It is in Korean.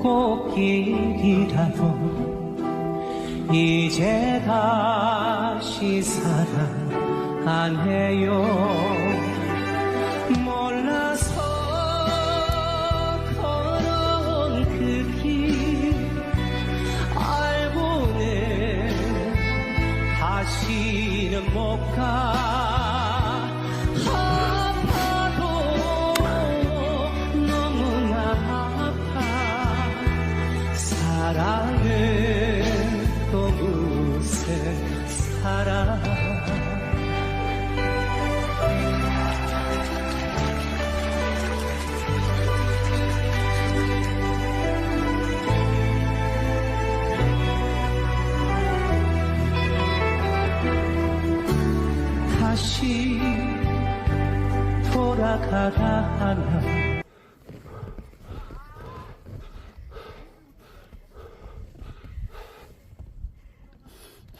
꽃길이라도 이제 다시 사랑 안 해요. 몰라서 걸어온 그 길 알고는 다시는 못 가. 아파도 너무나 아파. 사랑은 또 무슨 사랑. 다시 돌아가라 하면